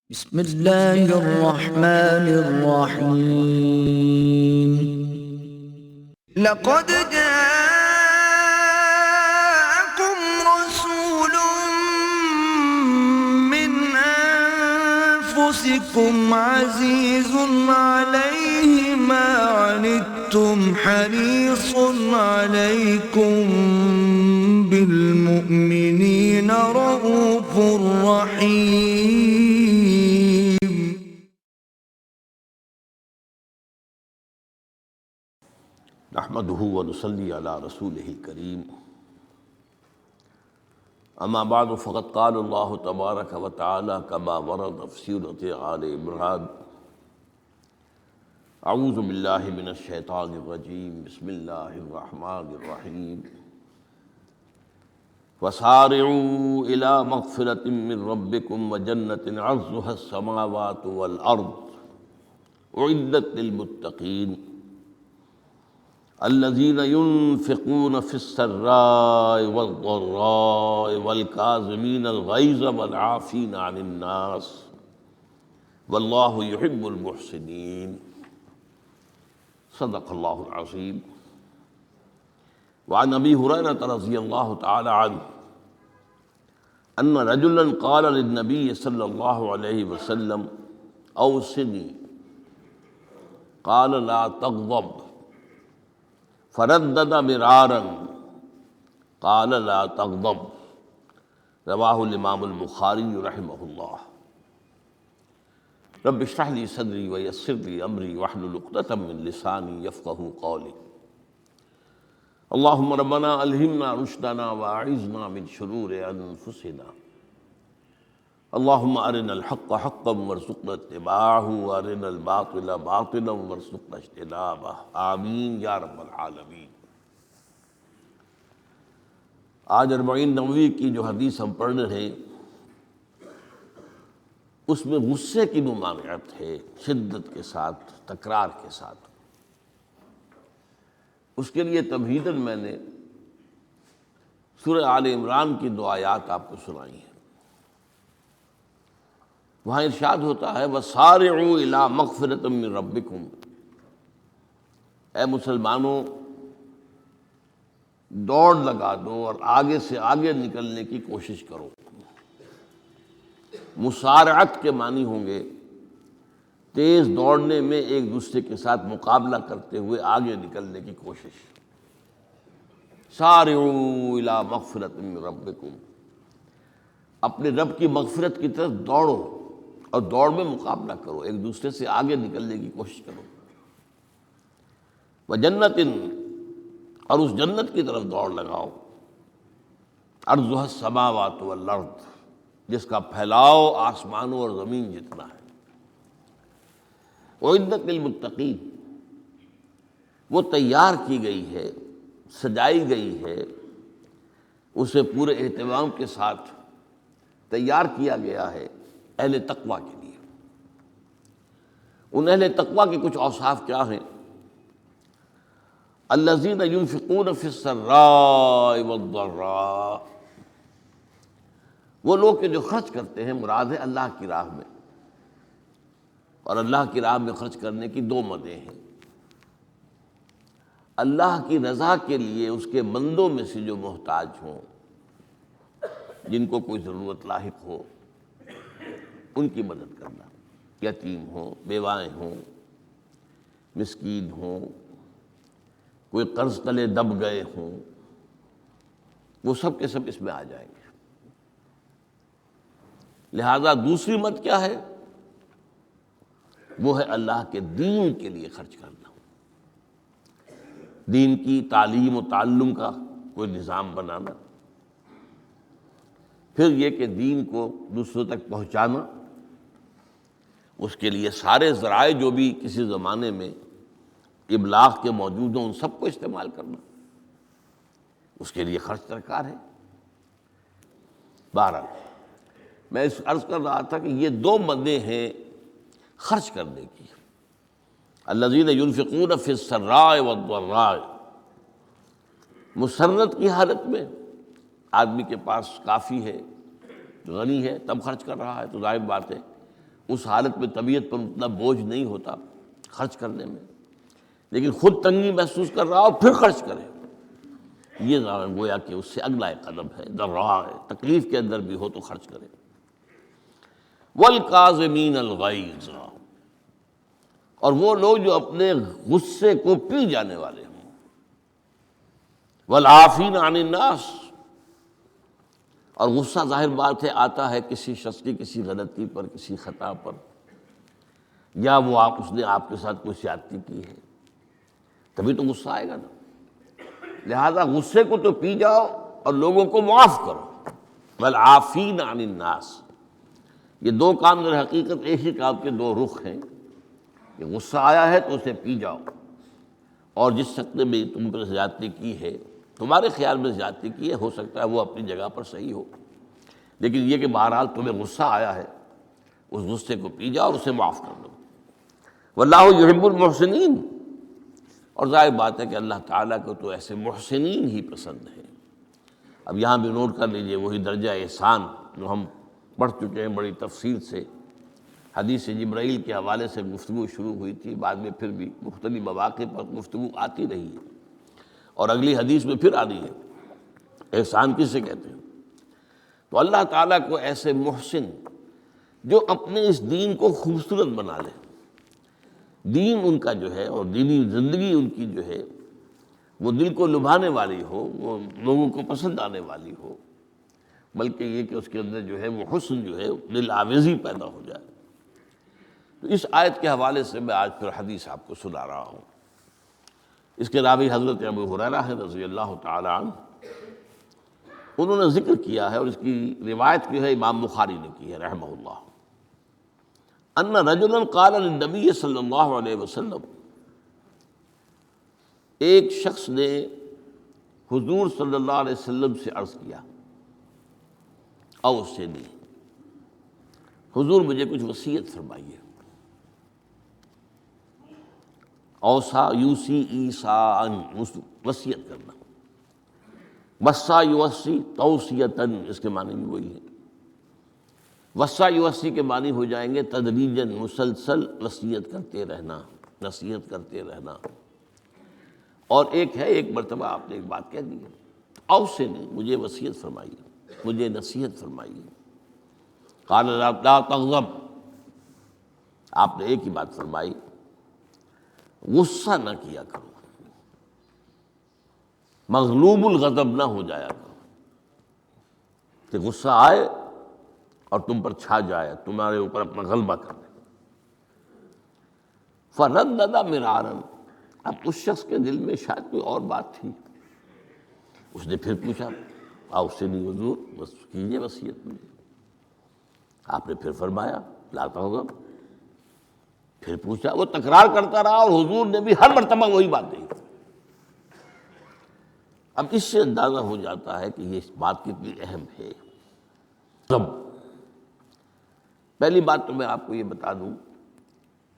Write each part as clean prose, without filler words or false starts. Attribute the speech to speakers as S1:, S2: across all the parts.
S1: بسم الله الرحمن الرحيم. لقد جاءكم رسول من أنفسكم عزيز عليه ما عنتم حريص عليكم بالمؤمنين رؤوف رحيم.
S2: نحمده ونصلي على رسوله الكريم اما بعد فقد قال الله تبارك وتعالى كما ورد في سورة آل عمران اعوذ بالله من الشيطان الرجيم بسم الله الرحمن الرحيم وسارعوا إلى مغفرة من ربكم وجنة عرضها السماوات والأرض أعدت للمتقين الذين ينفقون في السراء والضراء والكاظمين الغيظ والعافين عن الناس والله يحب المحسنين صدق الله العظيم. وعن ابي هريرة رضي الله تعالى عنه ان رجلا قال للنبي صلى الله عليه وسلم اوصني قال لا تغضب فردد مرارا قال لا تغضب رواہ الامام البخاری رحمہ اللہ. رب اشرح لي صدری ویسر لي امری واحلل عقدۃ من لسانی یفقہوا قولی. اللہم ربنا الہمنا رشدنا واعذنا من شرور انفسنا. اللہم ارنا الحق حقا وارزقنا اتباعہ وارنا الباطل باطلا وارزقنا اجتنابہ آمین یا رب العالمین. آج اربعین نووی کی جو حدیث ہم پڑھ رہے ہیں اس میں غصے کی ممانعت ہے شدت کے ساتھ، تکرار کے ساتھ. اس کے لیے تمہیداً میں نے سورہ آل عمران کی دو آیات آپ کو سنائی ہیں. وہاں ارشاد ہوتا ہے وَسَارِعُوا إِلَىٰ مَغْفِرَةٍ مِّن رَبِّكُمْ، اے مسلمانوں دوڑ لگا دو اور آگے سے آگے نکلنے کی کوشش کرو. مسارعت کے معنی ہوں گے تیز دوڑنے میں ایک دوسرے کے ساتھ مقابلہ کرتے ہوئے آگے نکلنے کی کوشش. سارعوا الی مغفرۃ من ربکم، اپنے رب کی مغفرت کی طرف دوڑو اور دوڑ میں مقابلہ کرو، ایک دوسرے سے آگے نکلنے کی کوشش کرو. وجنت، اور اس جنت کی طرف دوڑ لگاؤ عرضها السماوات والارض، جس کا پھیلاؤ آسمانوں اور زمین جتنا ہے. اعدت للمتقین، وہ تیار کی گئی ہے، سجائی گئی ہے، اسے پورے اہتمام کے ساتھ تیار کیا گیا ہے اہل تقویٰ کے لیے. ان اہل تقویٰ کے کچھ اوصاف کیا ہیں؟ الذین ينفقون فی السراء والضراء، وہ لوگ کہ جو خرچ کرتے ہیں، مراد ہے اللہ کی راہ میں. اور اللہ کی راہ میں خرچ کرنے کی دو مدیں ہیں. اللہ کی رضا کے لیے اس کے بندوں میں سے جو محتاج ہوں، جن کو کوئی ضرورت لاحق ہو، ان کی مدد کرنا. یتیم ہوں، بیوائیں ہوں، مسکین ہوں، کوئی قرض تلے دب گئے ہوں، وہ سب کے سب اس میں آ جائیں گے. لہذا دوسری مد کیا ہے؟ وہ ہے اللہ کے دین کے لیے خرچ کرنا. دین کی تعلیم و تعلم کا کوئی نظام بنانا، پھر یہ کہ دین کو دوسروں تک پہنچانا. اس کے لیے سارے ذرائع جو بھی کسی زمانے میں ابلاغ کے موجود ہوں ان سب کو استعمال کرنا، اس کے لیے خرچ درکار ہے. بہرحال میں اس عرض کر رہا تھا کہ یہ دو مدیں ہیں خرچ کرنے کی. الذین ينفقون فی السراء والضراء، مسرت کی حالت میں آدمی کے پاس کافی ہے، غنی ہے، تب خرچ کر رہا ہے تو ظاہر بات ہے اس حالت میں طبیعت پر اتنا بوجھ نہیں ہوتا خرچ کرنے میں، لیکن خود تنگی محسوس کر رہا ہو پھر خرچ کرے، یہ گویا کہ اس سے اگلا ایک قدم ہے، ضراء ہے، تکلیف کے اندر بھی ہو تو خرچ کرے۔ والکاظمین الغیظ، اور وہ لوگ جو اپنے غصے کو پی جانے والے ہوں، والعافین عن الناس، اور غصہ ظاہر بات ہے آتا ہے کسی شخص کی کسی غلطی پر، کسی خطا پر، یا وہ اس نے آپ کے ساتھ کوئی زیادتی کی ہے، تبھی تو غصہ آئے گا نا۔ لہذا غصے کو تو پی جاؤ اور لوگوں کو معاف کرو، والعافین عن الناس۔ یہ دو کام در حقیقت ایک ہی کام کے دو رخ ہیں، کہ غصہ آیا ہے تو اسے پی جاؤ، اور جس شخص نے بھی تم پر زیادتی کی ہے، تمہارے خیال میں زیادتی کی ہے، ہو سکتا ہے وہ اپنی جگہ پر صحیح ہو، لیکن یہ کہ بہرحال تمہیں غصہ آیا ہے، اس غصے کو پی جاؤ اور اسے معاف کر دو۔ واللہ یحب المحسنین، اور ظاہر بات ہے کہ اللہ تعالیٰ کو تو ایسے محسنین ہی پسند ہیں۔ اب یہاں بھی نوٹ کر لیجئے وہی درجہ احسان جو ہم پڑھ چکے ہیں بڑی تفصیل سے، حدیث جبرائیل کے حوالے سے گفتگو شروع ہوئی تھی، بعد میں پھر بھی مختلف مواقع پر گفتگو آتی رہی ہے، اور اگلی حدیث میں پھر آ رہی ہے احسان کسے کہتے ہیں۔ تو اللہ تعالیٰ کو ایسے محسن جو اپنے اس دین کو خوبصورت بنا لے، دین ان کا جو ہے اور دینی زندگی ان کی جو ہے وہ دل کو لبھانے والی ہو، وہ لوگوں کو پسند آنے والی ہو، بلکہ یہ کہ اس کے اندر جو ہے وہ حسن جو ہے دل آویزی پیدا ہو جائے۔ تو اس آیت کے حوالے سے میں آج پھر حدیث آپ کو سنا رہا ہوں۔ اس کے راوی حضرت ابو ہریرہ ہے رضی اللہ تعالی عنہ، انہوں نے ذکر کیا ہے، اور اس کی روایت جو ہے امام بخاری نے کی ہے رحمہ اللہ، ان رجلا قال للنبی صلی اللہ علیہ وسلم، ایک شخص نے حضور صلی اللہ علیہ وسلم سے عرض کیا، اوصنی، حضور مجھے کچھ وصیت فرمائیے۔ اوصا یوسی ایصاءً، وصیت کرنا، وصا یوصی توصیتاً، اس کے معنی بھی وہی ہے۔ وصا یوصی کے معنی ہو جائیں گے تدریجاً، مسلسل وصیت کرتے رہنا، نصیحت کرتے رہنا۔ اور ایک ہے ایک مرتبہ آپ نے ایک بات کہہ دی ہے، اوصنی، مجھے وصیت فرمائیے، مجھے نصیحت فرمائیے۔ قال لا تغضب، آپ نے ایک ہی بات فرمائی، غصہ نہ کیا کرو، مغلوب الغضب نہ ہو جایا کرو، کہ غصہ آئے اور تم پر چھا جائے، تمہارے اوپر اپنا غلبہ کر دے۔ فردد مرارا، اب اس شخص کے دل میں شاید کوئی اور بات تھی، اس نے پھر پوچھا، اوصنی حضور، بس کیجیے وصیت مجھے۔ آپ نے پھر فرمایا لا تغضب، پھر پوچھا، وہ تکرار کرتا رہا، اور حضور نے بھی ہر مرتبہ وہی بات کہی۔ اب اس سے اندازہ ہو جاتا ہے کہ یہ بات کتنی اہم ہے۔ پہلی بات تو میں آپ کو یہ بتا دوں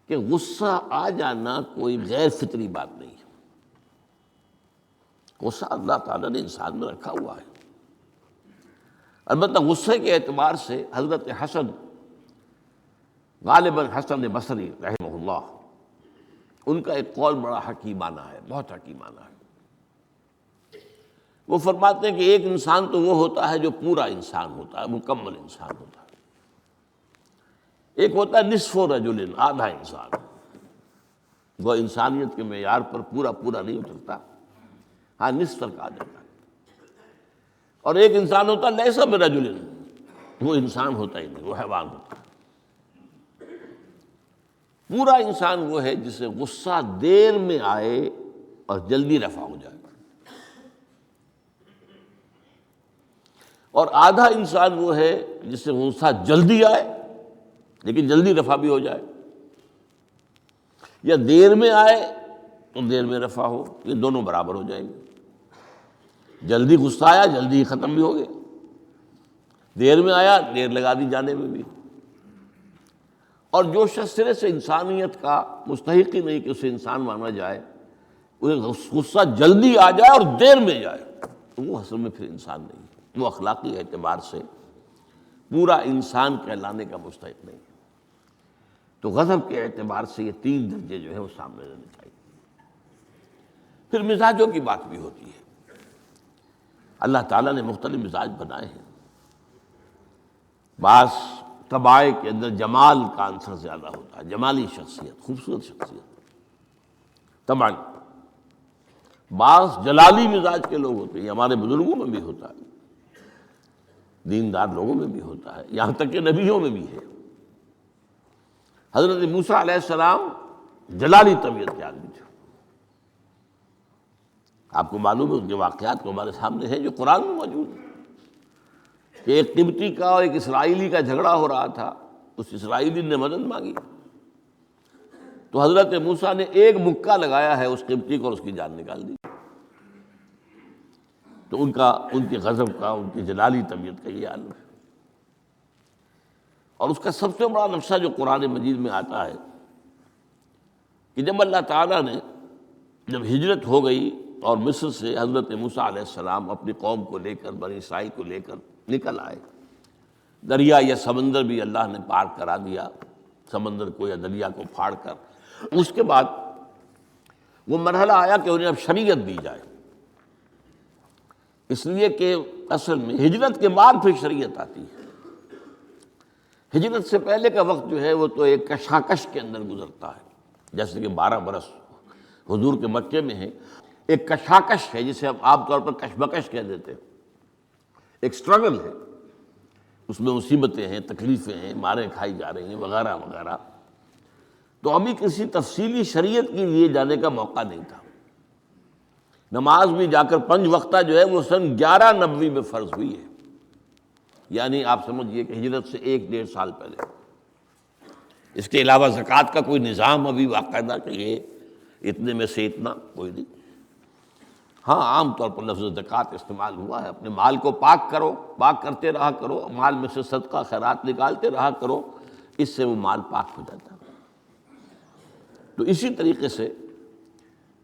S2: کہ غصہ آ جانا کوئی غیر فطری بات نہیں ہے، غصہ اللہ تعالیٰ نے انسان میں رکھا ہوا ہے۔ البتہ غصے کے اعتبار سے حضرت حسن، غالباً حسن بصری رحمہ اللہ، ان کا ایک قول بڑا حکیمانہ ہے، بہت حکیمانہ ہے۔ وہ فرماتے ہیں کہ ایک انسان تو وہ ہوتا ہے جو پورا انسان ہوتا ہے، مکمل انسان ہوتا ہے، ایک ہوتا ہے نصف رجل، آدھا انسان، وہ انسانیت کے معیار پر پورا نہیں اترتا، ہاں نصف تک آ جاتا ہے۔ اور ایک انسان ہوتا ہے لیس برجل، وہ انسان ہوتا ہی نہیں، وہ حیوان ہوتا ہے۔ پورا انسان وہ ہے جسے غصہ دیر میں آئے اور جلدی رفع ہو جائے، اور آدھا انسان وہ ہے جسے غصہ جلدی آئے لیکن جلدی رفع بھی ہو جائے، یا دیر میں آئے تو دیر میں رفع ہو، یہ دونوں برابر ہو جائیں گے۔ جلدی غصہ آیا جلدی ہی ختم بھی ہو گیا، دیر میں آیا دیر لگا دی جانے میں بھی۔ اور جو شخص سرے سے انسانیت کا مستحق ہی نہیں کہ اسے انسان مانا جائے، غصہ جلدی آ جائے اور دیر میں جائے، تو وہ اصل میں پھر انسان نہیں، وہ اخلاقی اعتبار سے پورا انسان کہلانے کا مستحق نہیں۔ تو غضب کے اعتبار سے یہ 3 درجے جو ہے وہ سامنے رہنے چاہیے۔ پھر مزاجوں کی بات بھی ہوتی ہے۔ اللہ تعالیٰ نے مختلف مزاج بنائے ہیں۔ بعض طباع کے اندر جمال کا عنصر زیادہ ہوتا ہے، جمالی شخصیت، خوبصورت شخصیت طبعا۔ بعض جلالی مزاج کے لوگ ہوتے ہیں، ہمارے بزرگوں میں بھی ہوتا ہے، دیندار لوگوں میں بھی ہوتا ہے، یہاں تک کہ نبیوں میں بھی ہے۔ حضرت موسیٰ علیہ السلام جلالی طبیعت کے آدمی تھے۔ آپ کو معلوم ہے ان کے واقعات کو ہمارے سامنے ہیں جو قرآن میں موجود ہیں، کہ ایک قبطی کا اور ایک اسرائیلی کا جھگڑا ہو رہا تھا، اس اسرائیلی نے مدد مانگی تو حضرت موسیٰ نے ایک مکہ لگایا ہے اس قبطی کو اور اس کی جان نکال دی۔ تو ان کے غضب کا، ان کی جلالی طبیعت کا یہ عالم ہے۔ اور اس کا سب سے بڑا نقشہ جو قرآن مجید میں آتا ہے کہ جب اللہ تعالیٰ نے جب ہجرت ہو گئی اور مصر سے حضرت موسیٰ علیہ السلام اپنی قوم کو لے کر، بنی اسرائیل کو لے کر نکل آئے، دریا یا سمندر بھی اللہ نے پار کرا دیا، سمندر کو یا دریا کو پھاڑ کر۔ اس کے بعد وہ مرحلہ آیا کہ انہیں اب شریعت دی جائے، اس لیے کہ اصل میں ہجرت کے بعد پھر شریعت آتی ہے۔ ہجرت سے پہلے کا وقت جو ہے وہ تو ایک کشاکش کے اندر گزرتا ہے، جیسے کہ 12 برس حضور کے مکے میں ہے، ایک کشاکش ہے جسے ہم عام طور پر کشمکش کہہ دیتے ہیں، ایک سٹرگل ہے، اس میں مصیبتیں ہیں، تکلیفیں ہیں، ماریں کھائی جا رہی ہیں وغیرہ وغیرہ۔ تو ابھی کسی تفصیلی شریعت کے لیے جانے کا موقع نہیں تھا۔ نماز بھی جا کر 5 وقتہ جو ہے وہ سن 1190 میں فرض ہوئی ہے، یعنی آپ سمجھئے کہ ہجرت سے 1-1.5 سال پہلے۔ اس کے علاوہ زکوٰۃ کا کوئی نظام ابھی باقاعدہ کہ یہ اتنے میں سے اتنا کوئی نہیں۔ ہاں عام طور پر لفظ زکوٰۃ استعمال ہوا ہے، اپنے مال کو پاک کرو، پاک کرتے رہا کرو، مال میں سے صدقہ خیرات نکالتے رہا کرو، اس سے وہ مال پاک ہو جاتا ہے۔ تو اسی طریقے سے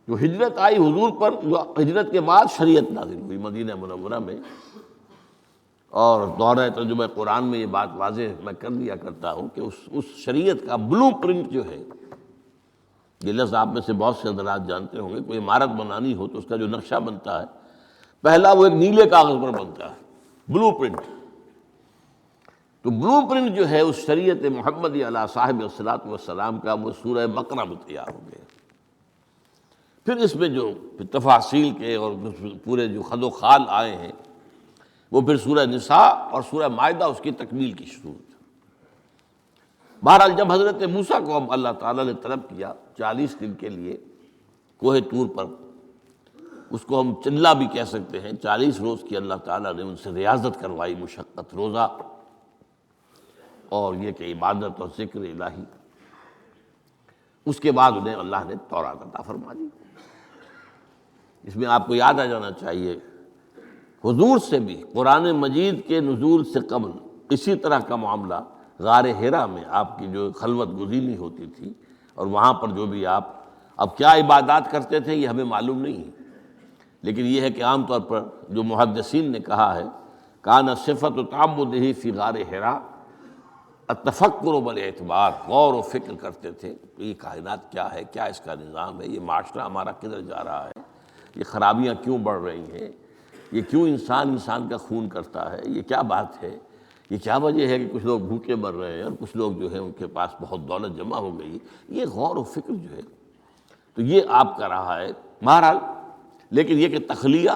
S2: جو ہجرت آئی حضور پر، جو ہجرت کے بعد شریعت نازل ہوئی مدینہ منورہ میں، اور دورہ ترجمہ قرآن میں یہ بات واضح میں کر دیا کرتا ہوں کہ اس شریعت کا بلو پرنٹ جو ہے، یہ لفظ آپ میں سے بہت سے حضرات جانتے ہوں گے، کوئی عمارت بنانی ہو تو اس کا جو نقشہ بنتا ہے پہلا وہ ایک نیلے کاغذ پر بنتا ہے، بلو پرنٹ۔ تو بلو پرنٹ جو ہے اس شریعت محمدی علی صاحب الصلاۃ والسلام کا، وہ سورہ بقرہ میں تیار ہو گیا۔ پھر اس میں جو تفاصیل کے اور پورے جو خد و خال آئے ہیں وہ پھر سورہ نساء اور سورہ مائدہ اس کی تکمیل کی صورت۔ بہرحال جب حضرت موسیٰ کو اب اللہ تعالیٰ نے طلب کیا 40 دن کے لیے کوہ طور پر، اس کو ہم چلہ بھی کہہ سکتے ہیں، 40 روز کی اللہ تعالیٰ نے ان سے ریاضت کروائی، مشقت، روزہ اور یہ کہ عبادت اور ذکر الہی۔ اس کے بعد انہیں اللہ نے تورات عطا فرما دی۔ اس میں آپ کو یاد آ جانا چاہیے حضور سے بھی قرآن مجید کے نزول سے قبل اسی طرح کا معاملہ غار حرا میں آپ کی جو خلوت گزینی ہوتی تھی، اور وہاں پر جو بھی آپ اب کیا عبادات کرتے تھے یہ ہمیں معلوم نہیں ہے، لیکن یہ ہے کہ عام طور پر جو محدثین نے کہا ہے کان صفت تعبدہ فی غار حرا التفکر بالاعتبار، غور و فکر کرتے تھے کہ یہ کائنات کیا ہے، کیا اس کا نظام ہے، یہ معاشرہ ہمارا کدھر جا رہا ہے، یہ خرابیاں کیوں بڑھ رہی ہیں، یہ کیوں انسان کا خون کرتا ہے، یہ کیا بات ہے، یہ کیا وجہ ہے کہ کچھ لوگ بھوکے مر رہے ہیں اور کچھ لوگ جو ہیں ان کے پاس بہت دولت جمع ہو گئی، یہ غور و فکر جو ہے تو یہ آپ کا رہا ہے بہرحال۔ لیکن یہ کہ تخلیہ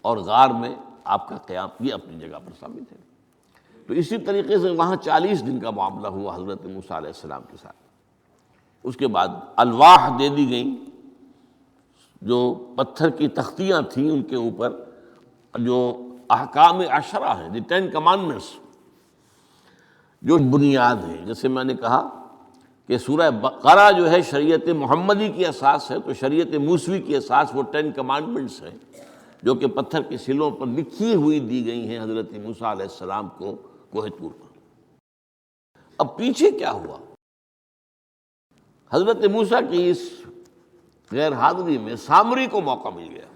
S2: اور غار میں آپ کا قیام یہ اپنی جگہ پر ثابت ہے۔ تو اسی طریقے سے وہاں 40 دن کا معاملہ ہوا حضرت موسیٰ علیہ السلام کے ساتھ۔ اس کے بعد الواح دے دی گئیں، جو پتھر کی تختیاں تھیں ان کے اوپر جو احکام 10 ہیں، دی 10 کمانڈمنٹس، جو بنیاد ہے۔ جیسے میں نے کہا کہ سورہ بقرہ جو ہے شریعت محمدی کی اساس ہے، تو شریعت موسوی کی اساس وہ 10 کمانڈمنٹس ہیں جو کہ پتھر کی سلوں پر لکھی ہوئی دی گئی ہیں حضرت موسیٰ علیہ السلام کو کوہ طور پر۔ اب پیچھے کیا ہوا؟ حضرت موسیٰ کی اس غیر حاضری میں سامری کو موقع مل گیا،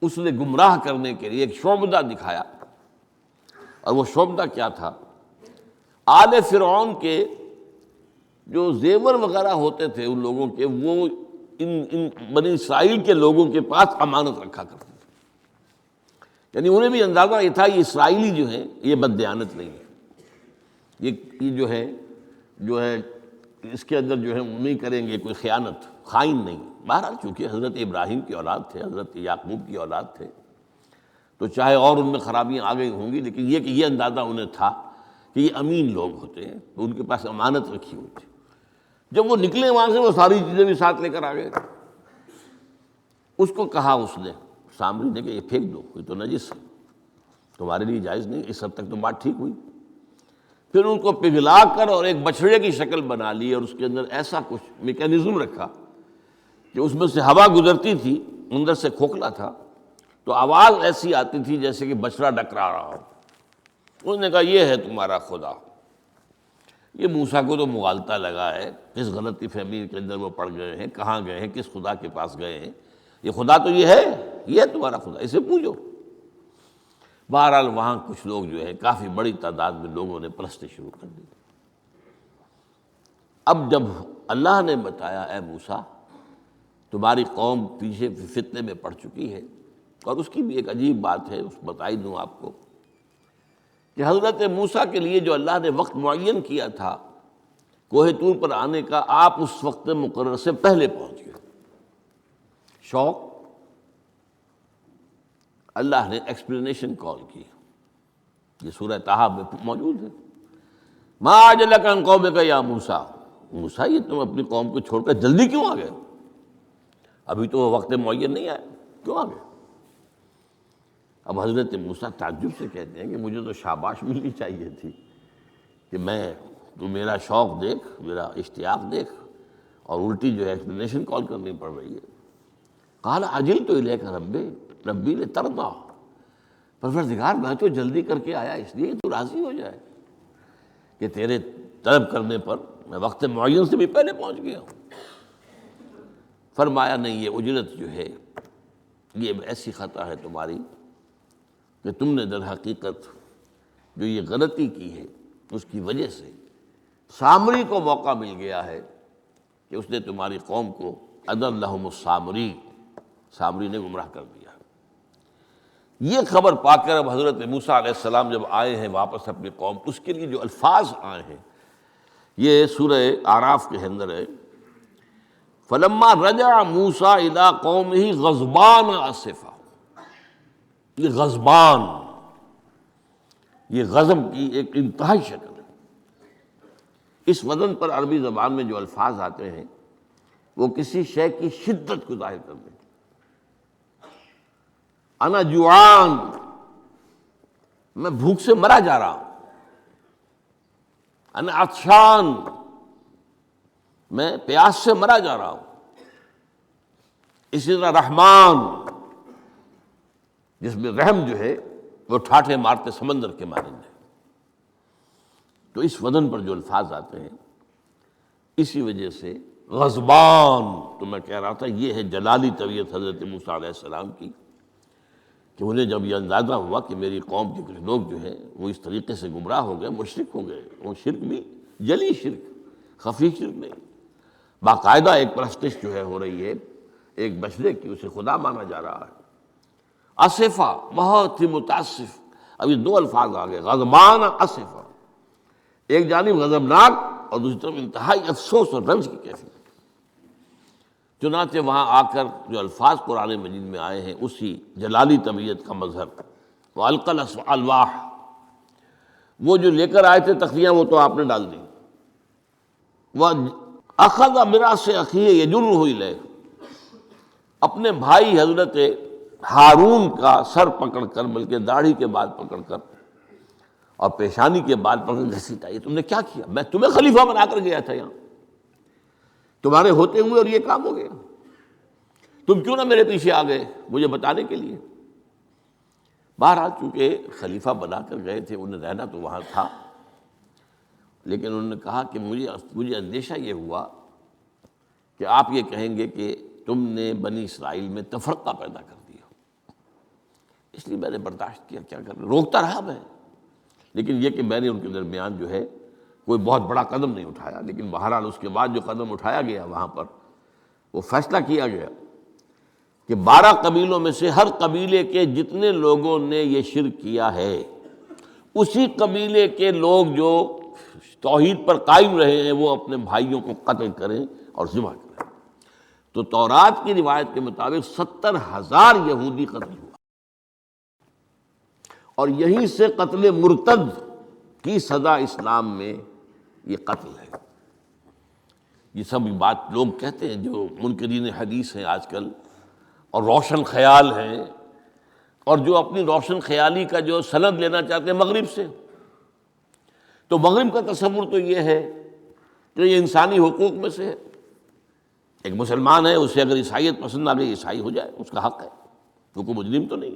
S2: اس نے گمراہ کرنے کے لیے ایک شعبدہ دکھایا، اور وہ شعبدہ کیا تھا؟ آل فرعون کے جو زیور وغیرہ ہوتے تھے ان لوگوں کے، وہ ان بنی اسرائیل کے لوگوں کے پاس امانت رکھا کرتے تھے، یعنی انہیں بھی اندازہ یہ تھا یہ اسرائیلی جو ہیں یہ بددیانت نہیں ہے، یہ جو ہے اس کے اندر جو ہے وہ نہیں کریں گے کوئی خیانت، خائن نہیں۔ بہرحال چونکہ حضرت ابراہیم کی اولاد تھے، حضرت یعقوب کی اولاد تھے، تو چاہے اور ان میں خرابیاں آ گئی ہوں گی، لیکن یہ کہ یہ اندازہ انہیں تھا کہ یہ امین لوگ ہوتے ہیں، تو ان کے پاس امانت رکھی ہوئی تھی۔ جب وہ نکلے وہاں سے وہ ساری چیزیں بھی ساتھ لے کر آ گئے۔ اس کو کہا اس نے سامری نے کہ یہ پھینک دو، یہ تو نجس ہے، تمہارے لیے جائز نہیں۔ اس حد تک تو بات ٹھیک ہوئی۔ پھر ان کو پگھلا کر اور ایک بچڑے کی شکل بنا لی، اور اس کے اندر ایسا کچھ میکینزم رکھا کہ اس میں سے ہوا گزرتی تھی، اندر سے کھوکھلا تھا، تو آواز ایسی آتی تھی جیسے کہ بچڑا ڈکرا رہا ہو۔ انہوں نے کہا یہ ہے تمہارا خدا۔ یہ موسیٰ کو تو مغالطہ لگا ہے، کس غلطی فہمی کے اندر وہ پڑ گئے ہیں، کہاں گئے ہیں، کس خدا کے پاس گئے ہیں، یہ خدا تو یہ ہے تمہارا خدا، اسے پوجو۔ بہرحال وہاں کچھ لوگ جو ہے کافی بڑی تعداد میں لوگوں نے پرستی شروع کر دی۔ اب جب اللہ نے بتایا اے موسیٰ تمہاری قوم پیچھے فتنے میں پڑ چکی ہے، اور اس کی بھی ایک عجیب بات ہے، اس بتائی دوں آپ کو کہ حضرت موسیٰ کے لیے جو اللہ نے وقت معین کیا تھا کوہ طور پر آنے کا، آپ اس وقت مقرر سے پہلے پہنچ گئے۔ شوق، اللہ نے ایکسپلینیشن کال کی، یہ سورہ طٰہٰ میں موجود ہے۔ ما اعجلک عن قومک یا موسیٰ، موسیٰ یہ تم اپنی قوم کو چھوڑ کر جلدی کیوں آ گئے؟ ابھی تو وہ وقت معین نہیں آیا، کیوں آ گئے؟ اب حضرت موسیٰ تعجب سے کہتے ہیں کہ مجھے تو شاباش ملنی چاہیے تھی کہ تو میرا شوق دیکھ، میرا اشتیاق دیکھ، اور الٹی جو ہے ایکسپلینیشن کال کرنی پڑ رہی ہے۔ قال عجلت الیک ربی لترضیٰ، پروردگار میں تو جلدی کر کے آیا اس لیے تو راضی ہو جائے کہ تیرے طلب کرنے پر میں وقت معین سے بھی پہلے پہنچ گیا ہوں۔ فرمایا نہیں، یہ اجرت جو ہے یہ ایسی خطا ہے تمہاری کہ تم نے در حقیقت جو یہ غلطی کی ہے اس کی وجہ سے سامری کو موقع مل گیا ہے کہ اس نے تمہاری قوم کو اضلهم السامری، سامری نے گمراہ کر دیا۔ یہ خبر پا کر اب حضرت موسیٰ علیہ السلام جب آئے ہیں واپس اپنی قوم، اس کے لیے جو الفاظ آئے ہیں یہ سورہ اعراف کے اندر ہے۔ فلما رجع موسیٰ الی قومہ غضبان اسفا، یہ غضبان، یہ غضب کی ایک انتہائی شکل ہے۔ اس وزن پر عربی زبان میں جو الفاظ آتے ہیں وہ کسی شے کی شدت کو ظاہر کرتے ہیں۔ انا جوعان، میں بھوک سے مرا جا رہا ہوں۔ انا عطشان، میں پیاس سے مرا جا رہا ہوں۔ اسی طرح رحمان، جس میں رحم جو ہے وہ ٹھاٹھے مارتے سمندر کے مانند ہے۔ تو اس وزن پر جو الفاظ آتے ہیں اسی وجہ سے غضبان، تو میں کہہ رہا تھا یہ ہے جلالی طبیعت حضرت موسیٰ علیہ السلام کی، کہ انہیں جب یہ اندازہ ہوا کہ میری قوم کے کچھ لوگ جو ہیں وہ اس طریقے سے گمراہ ہو گئے، مشرک ہو گئے، وہ شرک بھی جلی شرک، خفی شرک نہیں، باقاعدہ ایک پرستش جو ہے ہو رہی ہے ایک بچڑے کی، اسے خدا مانا جا رہا ہے۔ اسفا، بہت ہی متاسف۔ اب یہ دو الفاظ آ گئے، غضبان اسفا، ایک جانب غضبناک اور دوسری طرف انتہائی افسوس اور رنج کی کیفیت۔ چنانچہ وہاں آ کر جو الفاظ قرآن مجید میں آئے ہیں اسی جلالی طبیعت کا مظہر، وَأَلْقَى الْأَلْوَاحَ، وہ جو لے کر آئے تھے تختیاں وہ تو آپ نے ڈال دی۔ وَأَخَذَ بِرَأْسِ أَخِيهِ يَجُرُّهُ إِلَيْهِ، اپنے بھائی حضرت ہارون کا سر پکڑ کر، بلکہ داڑھی کے بال پکڑ کر اور پیشانی کے بال پکڑ کر گھسیٹا، یہ تم نے کیا کیا؟ میں تمہیں خلیفہ بنا کر گیا تھا یہاں، تمہارے ہوتے ہوئے اور یہ کام ہو گیا، تم کیوں نہ میرے پیچھے آ گئے مجھے بتانے کے لیے؟ بہرحال چونکہ خلیفہ بنا کر گئے تھے، انہیں رہنا تو وہاں تھا، لیکن انہوں نے کہا کہ مجھے اندیشہ یہ ہوا کہ آپ یہ کہیں گے کہ تم نے بنی اسرائیل میں تفرقہ پیدا کر دیا، اس لیے میں نے برداشت کیا، کیا کر روکتا رہا میں، لیکن یہ کہ میں نے ان کے درمیان جو ہے کوئی بہت بڑا قدم نہیں اٹھایا، لیکن بہرحال اس کے بعد جو قدم اٹھایا گیا وہاں پر وہ فیصلہ کیا گیا کہ 12 قبیلوں میں سے ہر قبیلے کے جتنے لوگوں نے یہ شرک کیا ہے اسی قبیلے کے لوگ جو توحید پر قائم رہے ہیں وہ اپنے بھائیوں کو قتل کریں اور ذبح کریں۔ تو تورات کی روایت کے مطابق 70,000 یہودی قتل ہوا، اور یہیں سے قتل مرتد کی سزا اسلام میں یہ قتل ہے۔ یہ سب بات لوگ کہتے ہیں جو منکرین حدیث ہیں آج کل اور روشن خیال ہیں، اور جو اپنی روشن خیالی کا جو سند لینا چاہتے ہیں مغرب سے، تو مغرب کا تصور تو یہ ہے کہ یہ انسانی حقوق میں سے ہے۔ ایک مسلمان ہے، اسے اگر عیسائیت پسند آ گئی عیسائی ہو جائے، اس کا حق ہے، وہ کوئی مجرم تو نہیں۔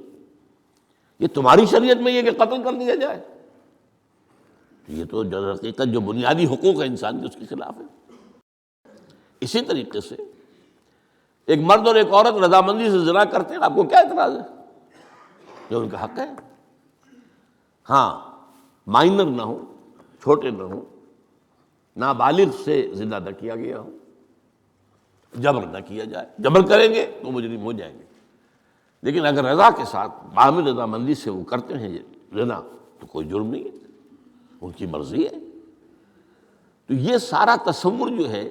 S2: یہ تمہاری شریعت میں یہ کہ قتل کر دیا جائے، یہ تو جو حقیقت جو بنیادی حقوق ہے انسان کے اس کے خلاف ہے۔ اسی طریقے سے ایک مرد اور ایک عورت رضامندی سے زنا کرتے ہیں، آپ کو کیا اعتراض ہے؟ یہ ان کا حق ہے۔ ہاں، مائنر نہ ہو، چھوٹے نہ ہو، نابالغ سے زنا نہ کیا گیا ہو، جبر نہ کیا جائے۔ جبر کریں گے تو مجرم ہو جائیں گے، لیکن اگر رضا کے ساتھ باہمی رضامندی سے وہ کرتے ہیں زنا تو کوئی جرم نہیں ہے، ان کی مرضی ہے۔ تو یہ سارا تصور جو ہے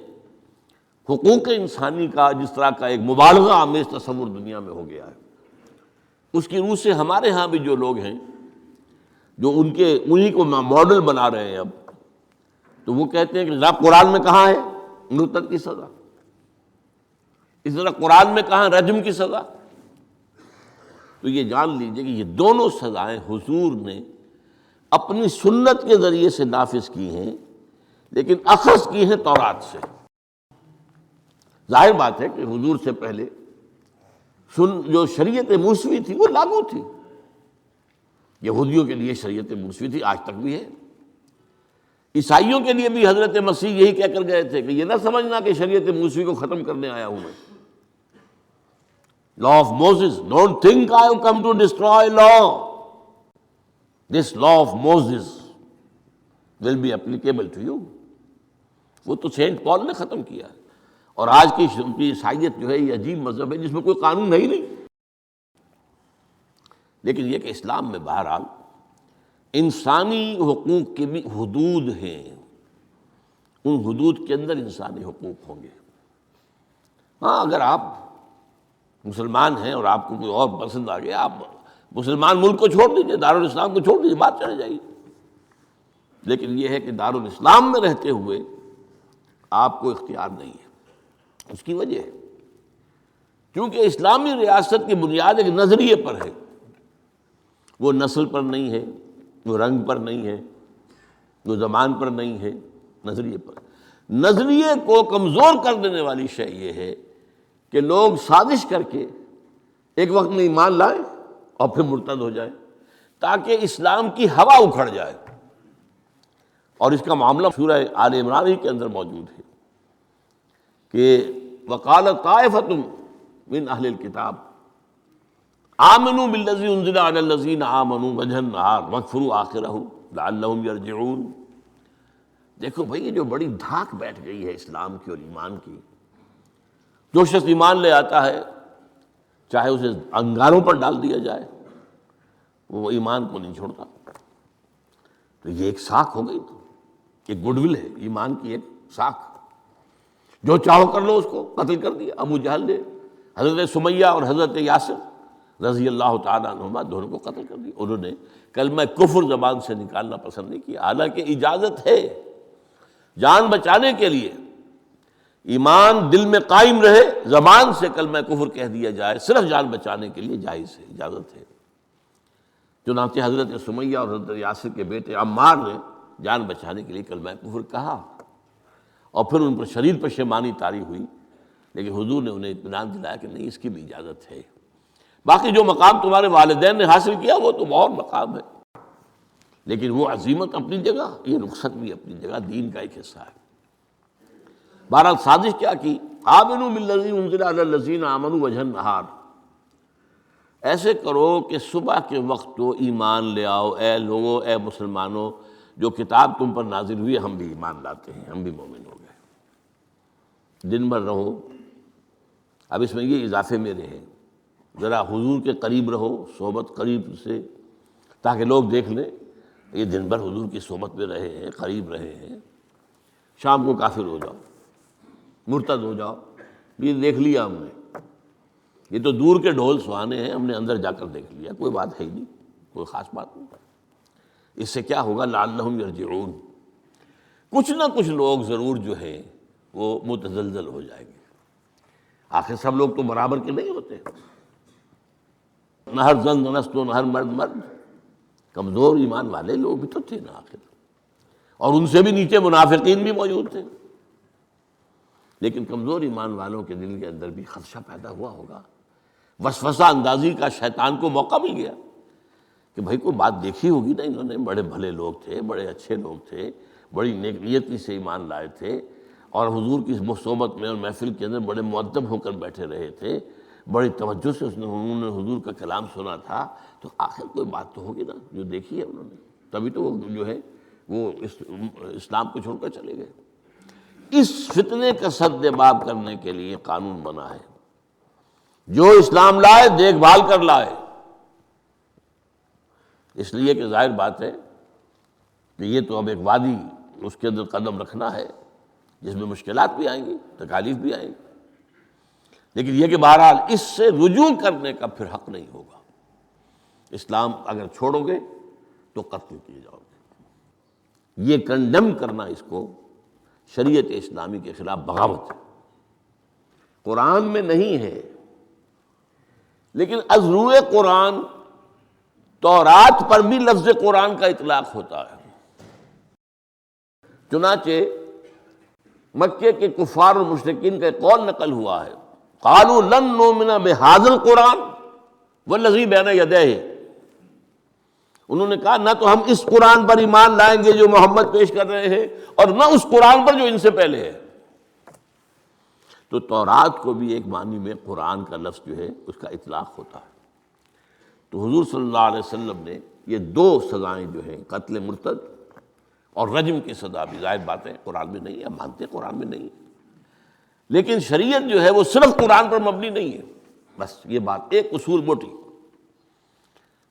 S2: حقوق انسانی کا، جس طرح کا ایک مبالغہ آمیز تصور دنیا میں ہو گیا ہے، اس کی روح سے ہمارے ہاں بھی جو لوگ ہیں جو انہی کو ماڈل بنا رہے ہیں اب، تو وہ کہتے ہیں کہ جناب قرآن میں کہاں ہے مرتد کی سزا، اس طرح قرآن میں کہاں رجم کی سزا۔ تو یہ جان لیجئے کہ یہ دونوں سزائیں حضور نے اپنی سنت کے ذریعے سے نافذ کی ہیں، لیکن اخذ کی ہیں تورات سے۔ ظاہر بات ہے کہ حضور سے پہلے جو شریعت موسوی تھی وہ لاگو تھی، یہودیوں کے لیے شریعت موسوی تھی، آج تک بھی ہے۔ عیسائیوں کے لیے بھی حضرت مسیح یہی کہہ کر گئے تھے کہ یہ نہ سمجھنا کہ شریعت موسوی کو ختم کرنے آیا ہوں میں۔ Law of Moses, don't think I have come to destroy law. This law of Moses will be applicable to you. وہ تو سینٹ پال نے ختم کیا ہے، اور آج کی عیسائیت جو ہے یہ عجیب مذہب ہے جس میں کوئی قانون ہے ہی نہیں۔ لیکن یہ کہ اسلام میں بہرحال انسانی حقوق کے بھی حدود ہیں، ان حدود کے اندر انسانی حقوق ہوں گے۔ ہاں، اگر آپ مسلمان ہیں اور آپ کو کوئی اور پسند آ گیا، آپ مسلمان ملک کو چھوڑ دیجیے، دارالاسلام کو چھوڑ دیجیے، بات چلے جائے گی۔ لیکن یہ ہے کہ دارالاسلام میں رہتے ہوئے آپ کو اختیار نہیں ہے۔ اس کی وجہ ہے کیونکہ اسلامی ریاست کی بنیاد ایک نظریے پر ہے، وہ نسل پر نہیں ہے، وہ رنگ پر نہیں ہے، وہ زبان پر نہیں ہے، نظریے پر۔ نظریے کو کمزور کر دینے والی شے یہ ہے کہ لوگ سازش کر کے ایک وقت میں ایمان لائیں اور پھر مرتد ہو جائیں تاکہ اسلام کی ہوا اکھڑ جائے۔ اور اس کا معاملہ سورہ آل عمران ہی کے اندر موجود ہے کہ وَقَالَ طَائِفَةٌ مِّنْ أَهْلِ الْكِتَابِ آمنوا بالذی انزل علی الذین آمنوا وجہ النہار واکفروا آخرہ لعلہم یرجعون۔ دیکھو بھائی، یہ جو بڑی دھاک بیٹھ گئی ہے اسلام کی اور ایمان کی، جو شخص ایمان لے آتا ہے چاہے اسے انگاروں پر ڈال دیا جائے وہ ایمان کو نہیں چھوڑتا۔ تو یہ ایک ساکھ ہو گئی، تو ایک گڈ ول ہے ایمان کی، ایک ساکھ، جو چاہو کر لو۔ اس کو قتل کر دیا ابو جہل نے، حضرت سمیہ اور حضرت یاسر رضی اللہ تعالیٰ عنہما دونوں کو قتل کر دیا۔ انہوں نے کلمہ کفر زبان سے نکالنا پسند نہیں کیا، حالانکہ اجازت ہے جان بچانے کے لیے، ایمان دل میں قائم رہے، زبان سے کلمہ کفر کہہ دیا جائے، صرف جان بچانے کے لیے جائز ہے، اجازت ہے۔ چنانچہ حضرت سمیہ اور حضرت یاسر کے بیٹے عمار نے جان بچانے کے لیے کلمہ کفر کہا، اور پھر ان پر شدید پشیمانی طاری ہوئی، لیکن حضور نے انہیں اطمینان دلایا کہ نہیں، اس کی بھی اجازت ہے۔ باقی جو مقام تمہارے والدین نے حاصل کیا وہ تو اور مقام ہے، لیکن وہ عزیمت اپنی جگہ، یہ رخصت بھی اپنی جگہ، دین کا ایک حصہ ہے۔ بہرحال سازش کیا کی؟ آمنوا بالذی انزل علی الذین آمنوا وجہ النہار، ایسے کرو کہ صبح کے وقت تو ایمان لے آؤ، اے لوگو، اے مسلمانوں، جو کتاب تم پر نازل ہوئی ہم بھی ایمان لاتے ہیں، ہم بھی مومن ہو گئے۔ دن بھر رہو، اب اس میں یہ اضافے میرے ہیں، ذرا حضور کے قریب رہو، صحبت قریب سے، تاکہ لوگ دیکھ لیں یہ دن بھر حضور کی صحبت میں رہے ہیں، قریب رہے ہیں، شام کو کافر ہو جاؤ، مرتد ہو جاؤ، یہ دیکھ لیا ہم نے، یہ تو دور کے ڈھول سہانے ہیں، ہم نے اندر جا کر دیکھ لیا، کوئی بات ہے ہی نہیں، کوئی خاص بات نہیں۔ اس سے کیا ہوگا؟ لعلہم یرجعون، کچھ نہ کچھ لوگ ضرور جو ہیں وہ متزلزل ہو جائیں گے۔ آخر سب لوگ تو برابر کے نہیں ہوتے، نہ ہر زن نست و نہ ہر مرد مرد، کمزور ایمان والے لوگ بھی تو تھے نا آخر، اور ان سے بھی نیچے منافقین بھی موجود تھے، لیکن کمزور ایمان والوں کے دل کے اندر بھی خدشہ پیدا ہوا ہوگا، وسوسہ اندازی کا شیطان کو موقع مل گیا کہ بھائی کوئی بات دیکھی ہوگی نا، انہوں نے بڑے بھلے لوگ تھے، بڑے اچھے لوگ تھے، بڑی نیک نیتی سے ایمان لائے تھے، اور حضور کی صحبت میں اور محفل کے اندر بڑے مؤدب ہو کر بیٹھے رہے تھے، بڑی توجہ سے انہوں نے حضور کا کلام سنا تھا، تو آخر کوئی بات تو ہوگی نا جو دیکھی ہے انہوں نے، تبھی تو وہ جو ہے وہ اسلام کو چھوڑ کر چلے گئے۔ اس فتنے کا سد باب کرنے کے لیے قانون بنا ہے، جو اسلام لائے دیکھ بھال کر لائے، اس لیے کہ ظاہر بات ہے کہ یہ تو اب ایک وادی، اس کے اندر قدم رکھنا ہے جس میں مشکلات بھی آئیں گی، تکالیف بھی آئیں گی، لیکن یہ کہ بہرحال اس سے رجوع کرنے کا پھر حق نہیں ہوگا۔ اسلام اگر چھوڑو گے تو قتل کیے جاؤ گے۔ یہ کنڈم کرنا اس کو شریعت اسلامی کے خلاف بغاوت ہے، قرآن میں نہیں ہے، لیکن از روئے قرآن تورات پر بھی لفظ قرآن کا اطلاق ہوتا ہے۔ چنانچہ مکے کے کفار اور مشرکین کا ایک قول نقل ہوا ہے، قالوا لن نؤمن بهذا القرآن والذی بین یدیہ، انہوں نے کہا نہ تو ہم اس قرآن پر ایمان لائیں گے جو محمد پیش کر رہے ہیں، اور نہ اس قرآن پر جو ان سے پہلے ہے۔ تو تورات کو بھی ایک معنی میں قرآن کا لفظ جو ہے اس کا اطلاق ہوتا ہے۔ تو حضور صلی اللہ علیہ وسلم نے یہ دو سزائیں جو ہیں، قتل مرتد اور رجم کی سزا بھی ظاہر بات ہے قرآن میں نہیں ہے، ہم مانتے ہیں قرآن میں نہیں ہے، لیکن شریعت جو ہے وہ صرف قرآن پر مبنی نہیں ہے۔ بس یہ بات ایک اصول موٹی،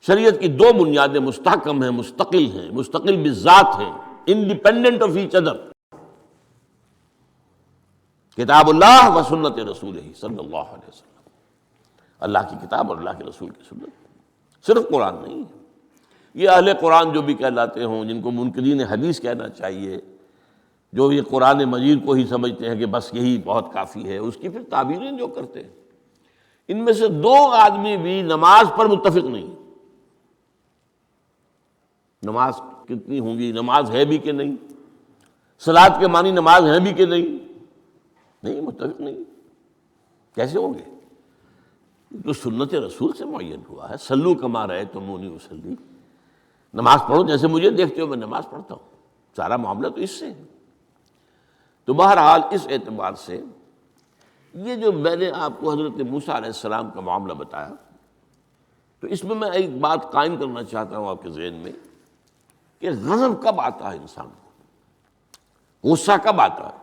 S2: شریعت کی دو بنیادیں مستحکم ہیں، مستقل بالذات ہیں، انڈیپینڈنٹ آف ایچ ادر، کتاب اللہ و سنت رسولہ صلی اللہ علیہ وسلم، اللہ کی کتاب اور اللہ کے رسول کی سنت، صرف قرآن نہیں ہے۔ یہ اہل قرآن جو بھی کہلاتے ہوں، جن کو منکرین حدیث کہنا چاہیے، جو یہ قرآن مجید کو ہی سمجھتے ہیں کہ بس یہی بہت کافی ہے، اس کی پھر تعبیریں جو کرتے ہیں، ان میں سے دو آدمی بھی نماز پر متفق نہیں، نماز کتنی ہوں گی، نماز ہے بھی کہ نہیں، صلاۃ کے معنی نماز ہے بھی کہ نہیں متفق نہیں، کیسے ہوں گے؟ تو سنت رسول سے معین ہوا ہے، صلو کما رأیتمونی اصلی، نماز پڑھو جیسے مجھے دیکھتے ہو میں نماز پڑھتا ہوں، سارا معاملہ تو اس سے ہے۔ تو بہرحال اس اعتبار سے یہ جو میں نے آپ کو حضرت موسیٰ علیہ السلام کا معاملہ بتایا، تو اس میں میں ایک بات قائم کرنا چاہتا ہوں آپ کے ذہن میں کہ غضب کب آتا ہے انسان کو، غصہ کب آتا ہے؟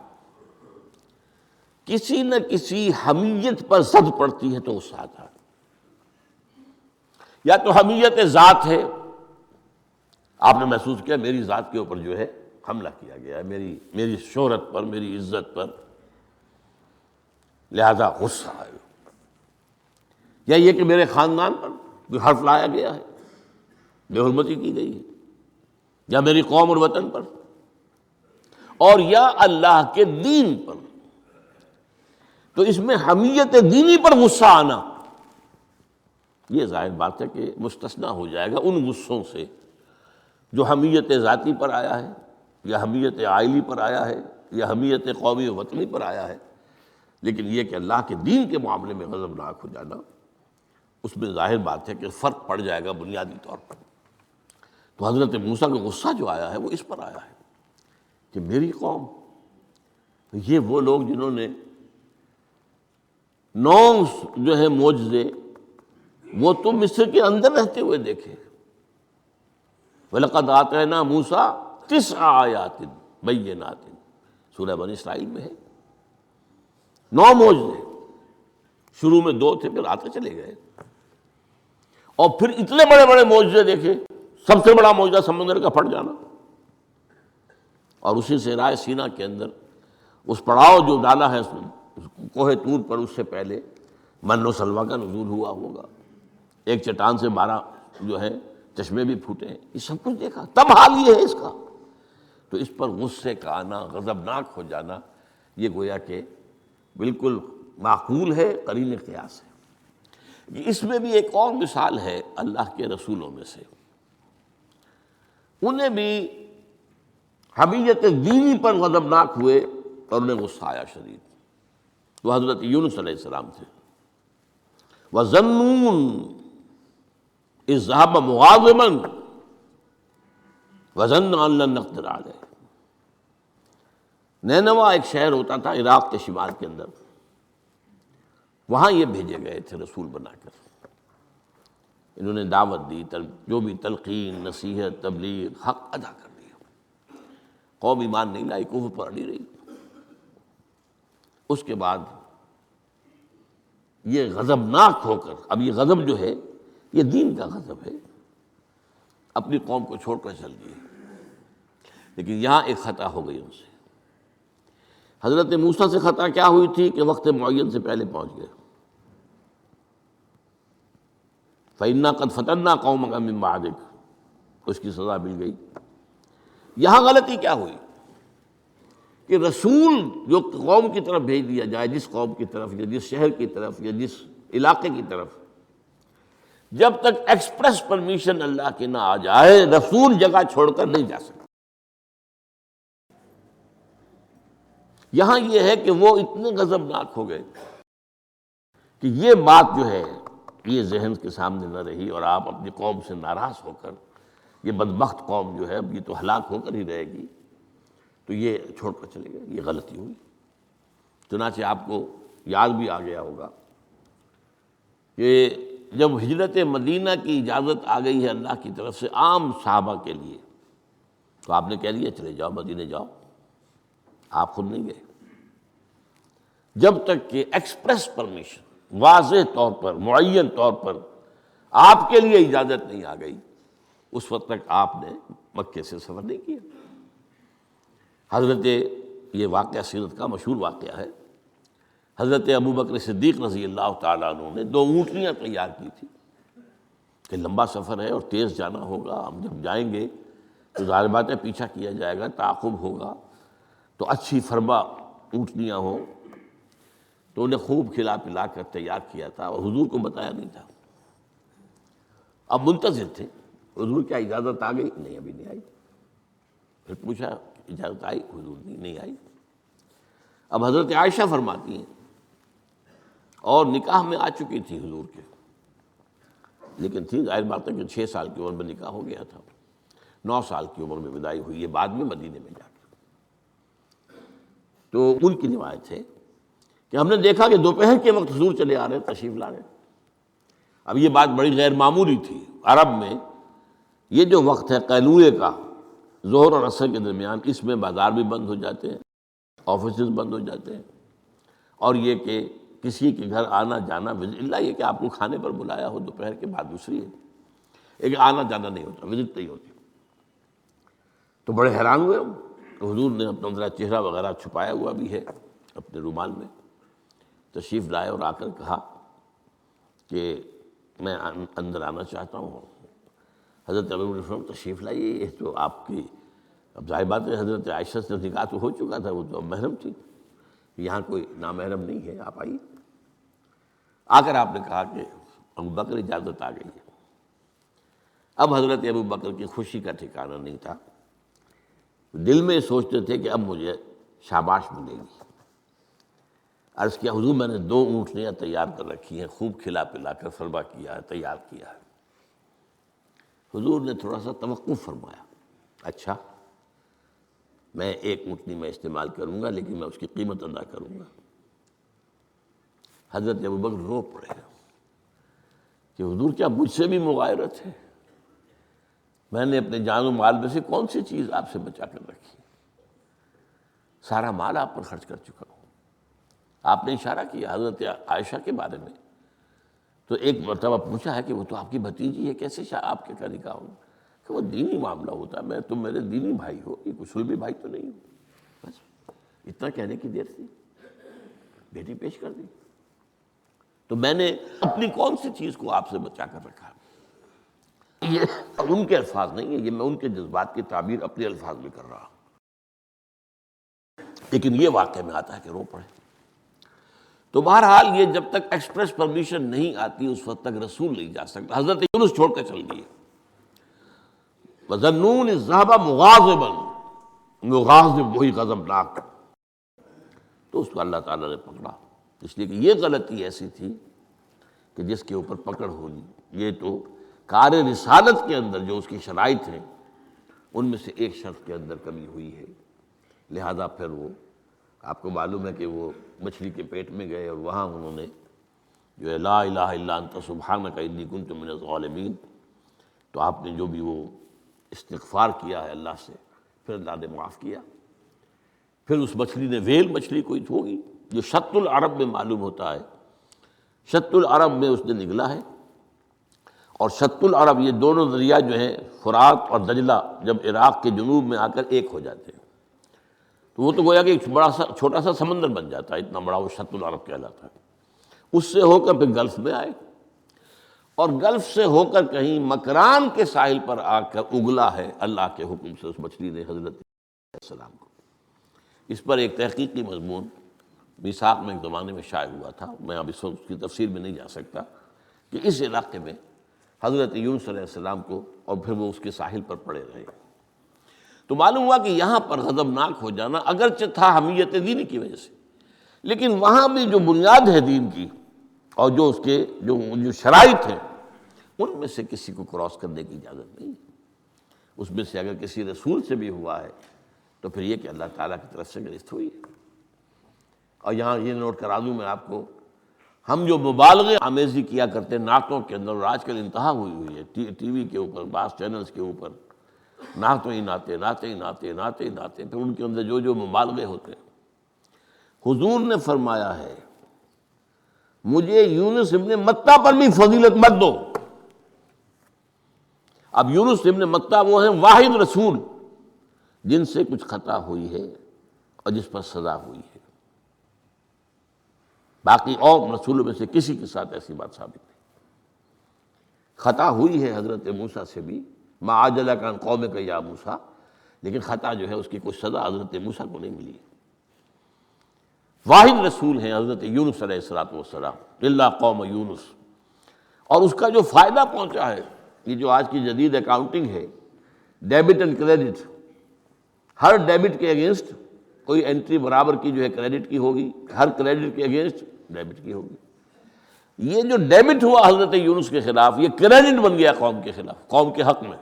S2: کسی نہ کسی حمیت پر زد پڑتی ہے تو غصہ آتا ہے، یا تو حمیت ذات ہے، آپ نے محسوس کیا میری ذات کے اوپر جو ہے حملہ کیا گیا ہے، میری شہرت پر، میری عزت پر، لہذا غصہ ہے، یا یہ کہ میرے خاندان پر کوئی حرف لایا گیا ہے، بے حرمتی کی گئی ہے، یا میری قوم اور وطن پر، اور یا اللہ کے دین پر، تو اس میں حمیت دینی پر غصہ آنا یہ ظاہر بات ہے کہ مستثنیٰ ہو جائے گا ان غصوں سے جو حمیت ذاتی پر آیا ہے، یا حمیت عائلی پر آیا ہے، یا حمیت قومی و وطنی پر آیا ہے، لیکن یہ کہ اللہ کے دین کے معاملے میں غضبناک ہو جانا، اس میں ظاہر بات ہے کہ فرق پڑ جائے گا بنیادی طور پر۔ تو حضرت موسیٰ کا غصہ جو آیا ہے وہ اس پر آیا ہے کہ میری قوم، یہ وہ لوگ جنہوں نے 9 جو ہے معجزے وہ تو مصر کے اندر رہتے ہوئے دیکھے، وَلَقَدْ آتَيْنَا مُوسَىٰ 9 آیات بینات، سورہ بنی اسرائیل میں ہے 9 معجزے، شروع میں 2 تھے پھر آتے چلے گئے، اور پھر اتنے بڑے بڑے معجزے دیکھے، سب سے بڑا معجزہ سمندر کا پھٹ جانا، اور اسی صحرائے سینا کے اندر اس پڑاؤ جو ڈالا ہے کوہ طور پر، اس سے پہلے من و سلویٰ کا نزول ہوا ہوگا، ایک چٹان سے 12 جو ہے چشمے بھی پھوٹے ہیں، یہ سب کچھ دیکھا، تب حال یہ ہے اس کا، تو اس پر غصے کا آنا، غضبناک ہو جانا، یہ گویا کہ بالکل معقول ہے، قرین قیاس ہے۔ اس میں بھی ایک اور مثال ہے اللہ کے رسولوں میں سے، انہیں بھی حمیت دینی پر غضبناک ہوئے اور انہیں غصہ آیا شدید، وہ حضرت یونس علیہ السلام تھے۔ وَظَنُّونَ إِذْ ذَهَبَ مُغَاضِبًا وَظَنَّ أَن لَّن نَّقْدِرَ عَلَيْهِ، نینوا ایک شہر ہوتا تھا عراق کے شمال کے اندر، وہاں یہ بھیجے گئے تھے رسول بنا کر، انہوں نے دعوت دی، جو بھی تلقین، نصیحت، تبلیغ، حق ادا کر دیا، قوم ایمان نہیں لائی، کفر پر اڑی رہی۔ اس کے بعد یہ غضبناک ہو کر، اب یہ غضب جو ہے یہ دین کا غضب ہے، اپنی قوم کو چھوڑ کر چل دیے، لیکن یہاں ایک خطا ہو گئی ان سے۔ حضرت موسیٰ سے خطا کیا ہوئی تھی کہ وقت معین سے پہلے پہنچ گئے، فَإِنَّا قَدْ فَتَنَّا قَوْمَكَ مِن بَعْدِكَ، اس کی سزا مل گئی۔ یہاں غلطی کیا ہوئی کہ رسول جو قوم کی طرف بھیج دیا جائے، جس قوم کی طرف یا جس شہر کی طرف یا جس علاقے کی طرف، جب تک ایکسپریس پرمیشن اللہ کی نہ آ جائے، رسول جگہ چھوڑ کر نہیں جا سکتا۔ یہاں یہ ہے کہ وہ اتنے غضبناک ہو گئے کہ یہ بات جو ہے یہ ذہن کے سامنے نہ رہی، اور آپ اپنی قوم سے ناراض ہو کر، یہ بدبخت قوم جو ہے اب یہ تو ہلاک ہو کر ہی رہے گی، تو یہ چھوڑ کر چلے گئے، یہ غلطی ہوئی۔ چنانچہ آپ کو یاد بھی آ گیا ہوگا کہ جب ہجرت مدینہ کی اجازت آ گئی ہے اللہ کی طرف سے عام صحابہ کے لیے، تو آپ نے کہہ دیا چلے جاؤ مدینے جاؤ، آپ خود نہیں گئے، جب تک کہ ایکسپریس پرمیشن، واضح طور پر، معین طور پر آپ کے لیے اجازت نہیں آ گئی، اس وقت تک آپ نے مکے سے سفر نہیں کیا۔ حضرت، یہ واقعہ سیرت کا مشہور واقعہ ہے، حضرت ابوبکر صدیق رضی اللہ تعالیٰ عنہ نے 2 اونٹنیاں تیار کی تھی کہ لمبا سفر ہے اور تیز جانا ہوگا، ہم جب جائیں گے تو ظاہر بات ہے پیچھا کیا جائے گا، تعاقب ہوگا، تو اچھی فربا اونٹنیاں ہوں، تو انہیں خوب کھلا پلا کر تیار کیا تھا، اور حضور کو بتایا نہیں تھا۔ اب منتظر تھے، حضور کیا اجازت آ گئی؟ نہیں، ابھی نہیں آئی۔ پھر پوچھا اجازت آئی؟ حضور نہیں آئی۔ اب حضرت عائشہ فرماتی ہیں، اور نکاح میں آ چکی تھی حضور کے، لیکن تھی ظاہر بات ہے کہ 6 سال کی عمر میں نکاح ہو گیا تھا، 9 سال کی عمر میں وداعی ہوئی ہے بعد میں مدینے میں جا کے۔ تو ان کی روایت ہے کہ ہم نے دیکھا کہ دوپہر کے وقت حضور چلے آ رہے، تشریف لا رہے۔ اب یہ بات بڑی غیر معمولی تھی، عرب میں یہ جو وقت ہے قیلولے کا، ظہر اور عصر کے درمیان، اس میں بازار بھی بند ہو جاتے ہیں، آفیسز بند ہو جاتے ہیں، اور یہ کہ کسی کے گھر آنا جانا، اللہ یہ کہ آپ کو کھانے پر بلایا ہو دوپہر کے بعد دوسری ہے، ایک آنا جانا نہیں ہوتا، وزٹ نہیں ہوتی۔ تو بڑے حیران ہوئے ہم، تو حضور نے اپنا ذرا چہرہ وغیرہ چھپایا ہوا بھی ہے اپنے رومال میں، تشریف لائے اور آ کر کہا کہ میں اندر آنا چاہتا ہوں۔ حضرت ابو تشریف لائیے، یہ تو آپ کی، اب ظاہر بات ہے حضرت عائشہ سے نکاح تو ہو چکا تھا، وہ تو اب محرم تھی، یہاں کوئی نامحرم نہیں ہے، آپ آئیے۔ آ کر آپ نے کہا کہ ابو بکر اجازت آ گئی ہے۔ اب حضرت ابو بکر کی خوشی کا ٹھکانہ نہیں تھا، دل میں سوچتے تھے کہ اب مجھے شاباش ملے گی۔ عرض کیا حضور میں نے 2 اونٹنیاں تیار کر رکھی ہیں، خوب کھلا پلا کر فربا کیا ہے، تیار کیا ہے۔ حضور نے تھوڑا سا توقف فرمایا، اچھا میں 1 اونٹنی میں استعمال کروں گا، لیکن میں اس کی قیمت ادا کروں گا۔ حضرت ابوبکر رو پڑے کہ حضور کیا مجھ سے بھی مغایرت ہے؟ میں نے اپنے جان و مال میں سے کون سی چیز آپ سے بچا کر رکھی؟ سارا مال آپ پر خرچ کر چکا ہوں۔ آپ نے اشارہ کیا حضرت عائشہ کے بارے میں، تو ایک مرتبہ پوچھا ہے کہ وہ تو آپ کی بھتیجی ہے، کیسے آپ کے کا نکاح ہوگا؟ کہ وہ دینی معاملہ ہوتا ہے، تم میرے دینی بھائی ہو، یہ کچھ بھی بھائی تو نہیں ہو۔ بس اتنا کہنے کی دیر تھی، بیٹی پیش کر دی۔ تو میں نے اپنی کون سی چیز کو آپ سے بچا کر رکھا؟ یہ ان کے الفاظ نہیں ہے، یہ میں ان کے جذبات کی تعبیر اپنے الفاظ میں کر رہا ہوں، لیکن یہ واقعہ میں آتا ہے کہ رو پڑے۔ تو بہرحال یہ جب تک ایکسپریس پرمیشن نہیں آتی اس وقت تک رسول نہیں جا سکتا۔ حضرت یونس چھوڑ کر چل دیے۔ وَظَنُّونِ الذَّهَبَ مُغَاضِبًا، مغاضب وہی غضبناک، تو اس کو اللہ تعالیٰ نے پکڑا، اس لیے کہ یہ غلطی ایسی تھی کہ جس کے اوپر پکڑ ہونی۔ یہ تو کار رسالت کے اندر جو اس کی شرائط ہیں ان میں سے ایک شرط کے اندر کمی ہوئی ہے، لہذا پھر وہ آپ کو معلوم ہے کہ وہ مچھلی کے پیٹ میں گئے اور وہاں انہوں نے جو ہے لا الہ الا انت سبحانک انی کنت من الظالمین، تو آپ نے جو بھی وہ استغفار کیا ہے اللہ سے، پھر اللہ نے معاف کیا۔ پھر اس مچھلی نے، ویل مچھلی کوئی ہوگی جو شط العرب میں معلوم ہوتا ہے، شط العرب میں اس نے نگلا ہے، اور شط العرب یہ دونوں دریا جو ہیں فرات اور دجلہ جب عراق کے جنوب میں آ کر ایک ہو جاتے ہیں تو وہ تو گویا کہ ایک بڑا سا چھوٹا سا سمندر بن جاتا ہے، اتنا بڑا وہ شط العرب کہلاتا ہے۔ اس سے ہو کر پھر گلف میں آئے، اور گلف سے ہو کر کہیں مکران کے ساحل پر آ کر اگلا ہے اللہ کے حکم سے اس مچھلی نے حضرت علیہ السلام کو۔ اس پر ایک تحقیقی مضمون میثاق میں ایک زمانے میں شائع ہوا تھا، میں اب اس وقت اس کی تفسیر میں نہیں جا سکتا، کہ اس علاقے میں حضرت یونس علیہ السلام کو اور پھر وہ اس کے ساحل پر پڑے رہے۔ تو معلوم ہوا کہ یہاں پر غضبناک ہو جانا اگرچہ تھا حمیت دینی کی وجہ سے، لیکن وہاں بھی جو بنیاد ہے دین کی اور جو اس کے جو شرائط ہیں ان میں سے کسی کو کراس کرنے کی اجازت نہیں۔ اس میں سے اگر کسی رسول سے بھی ہوا ہے تو پھر یہ کہ اللہ تعالیٰ کی طرف سے گرفت ہوئی ہے۔ اور یہاں یہ نوٹ کرا دوں میں آپ کو، ہم جو مبالغے آمیزی کیا کرتے ہیں نعتوں کے اندر، اور آج کل انتہا ہوئی ہے ٹی وی کے اوپر، بعض چینلز کے اوپر نعتوں ہی نعتیں، نعتیں ہی نعتیں، نعتیں ہی نعتیں، پھر ان کے اندر جو مبالغے ہوتے ہیں۔ حضور نے فرمایا ہے مجھے یونس ابن متہ پر بھی فضیلت مت دو۔ اب یونس ابن متہ وہ ہیں واحد رسول جن سے کچھ خطا ہوئی ہے اور جس پر سزا ہوئی ہے، باقی اور رسولوں میں سے کسی کے ساتھ ایسی بات ثابت نہیں۔ خطا ہوئی ہے حضرت موسیٰ سے بھی، ما عجلک عن قومک یا موسیٰ، لیکن خطا جو ہے اس کی کوئی سزا حضرت موسیٰ کو نہیں ملی۔ واحد رسول ہیں حضرت یونس علیہ السلام، الا قوم یونس، اور اس کا جو فائدہ پہنچا ہے، یہ جو آج کی جدید اکاؤنٹنگ ہے، debit and credit, Hare debit کے اگینسٹ کوئی انٹری برابر کی جو ہے کریڈٹ کی ہوگی، ہر کریڈٹ کے اگینسٹ ڈیبٹ کی ہوگی۔ یہ جو ڈیبٹ ہوا حضرت یونس کے خلاف، یہ کریڈٹ بن گیا قوم کے خلاف، قوم کے حق میں،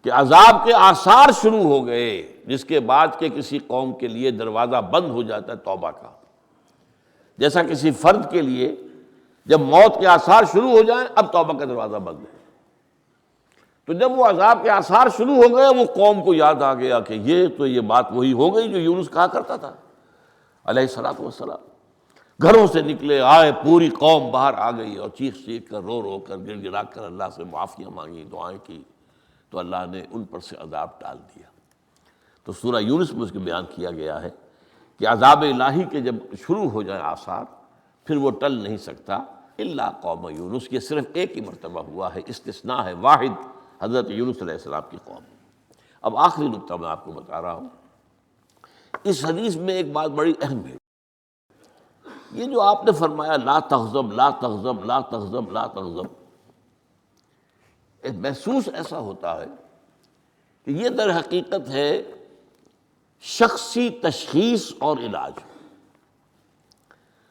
S2: کہ عذاب کے آثار شروع ہو گئے، جس کے بعد کہ کسی قوم کے لیے دروازہ بند ہو جاتا ہے توبہ کا، جیسا کسی فرد کے لیے جب موت کے آثار شروع ہو جائیں اب توبہ کا دروازہ بند ہے۔ تو جب وہ عذاب کے آثار شروع ہو گئے، وہ قوم کو یاد آ گیا کہ یہ بات وہی ہو گئی جو یونس کہا کرتا تھا علیہ الصلوۃ والسلام۔ گھروں سے نکلے آئے، پوری قوم باہر آ گئی اور چیخ چیخ کر، رو رو کر، گر گرا کر اللہ سے معافیاں مانگی، دعائیں کی، تو اللہ نے ان پر سے عذاب ٹال دیا۔ تو سورہ یونس میں اس کے بیان کیا گیا ہے کہ عذاب الہی کے جب شروع ہو جائے آثار، پھر وہ ٹل نہیں سکتا الا قوم یونس۔ یہ صرف ایک ہی مرتبہ ہوا ہے، استثناء ہے واحد، حضرت یونس علیہ السلام کی قوم۔ اب آخری نکتہ میں آپ کو بتا رہا ہوں، اس حدیث میں ایک بات بڑی اہم ہے، یہ جو آپ نے فرمایا لا تغضب لا تغضب لا تغضب لا تغضب، محسوس ایسا ہوتا ہے کہ یہ در حقیقت ہے شخصی تشخیص اور علاج۔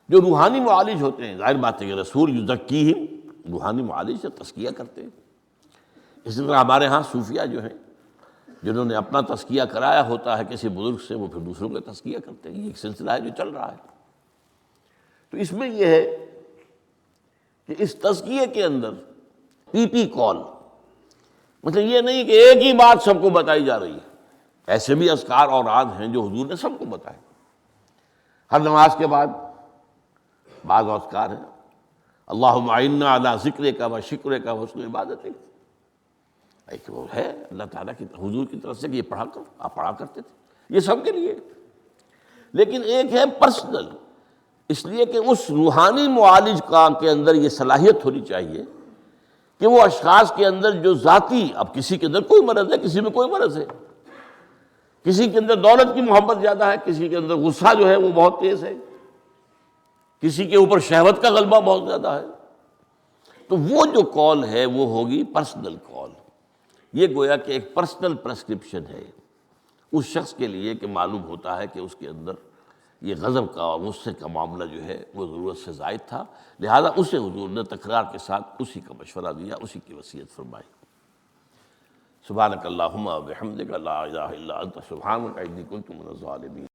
S2: جو روحانی معالج ہوتے ہیں، ظاہر بات ہے کہ رسول یزکیہم، روحانی معالج سے تزکیہ کرتے ہیں۔ اسی طرح ہمارے ہاں صوفیہ جو ہیں، جنہوں نے اپنا تزکیہ کرایا ہوتا ہے کسی بزرگ سے، وہ پھر دوسروں کا تزکیہ کرتے ہیں۔ یہ ایک سلسلہ ہے جو چل رہا ہے۔ تو اس میں یہ ہے کہ اس تزکیے کے اندر پی پی کال، مطلب یہ نہیں کہ ایک ہی بات سب کو بتائی جا رہی ہے، ایسے بھی اذکار اور اوراد ہیں جو حضور نے سب کو بتائے۔ ہر نماز کے بعد بعض اذکار ہیں، اللہم اعنا علی ذکرک و شکرک و حسن عبادتک، ایک وہ ہے اللہ تعالیٰ کی حضور کی طرف سے کہ یہ پڑھا کرو، آپ پڑھا کرتے تھے، یہ سب کے لیے۔ لیکن ایک ہے پرسنل، اس لیے کہ اس روحانی معالج کا کے اندر یہ صلاحیت ہونی چاہیے کہ وہ اشخاص کے اندر جو ذاتی، اب کسی کے اندر کوئی مرض ہے، کسی میں کوئی مرض ہے، کسی کے اندر دولت کی محبت زیادہ ہے، کسی کے اندر غصہ جو ہے وہ بہت تیز ہے، کسی کے اوپر شہوت کا غلبہ بہت زیادہ ہے، تو وہ جو کال ہے وہ ہوگی پرسنل کال۔ یہ گویا کہ ایک پرسنل پرسکرپشن ہے اس شخص کے لیے کہ معلوم ہوتا ہے کہ اس کے اندر یہ غضب کا اور غصے کا معاملہ جو ہے وہ ضرورت سے زائد تھا، لہذا اسے حضور نے تکرار کے ساتھ اسی کا مشورہ دیا، اسی کی وصیت فرمائی۔ سبحانک اللہم و بحمدک لا الہ الا انت سبحانک انی کنت من الظالمین۔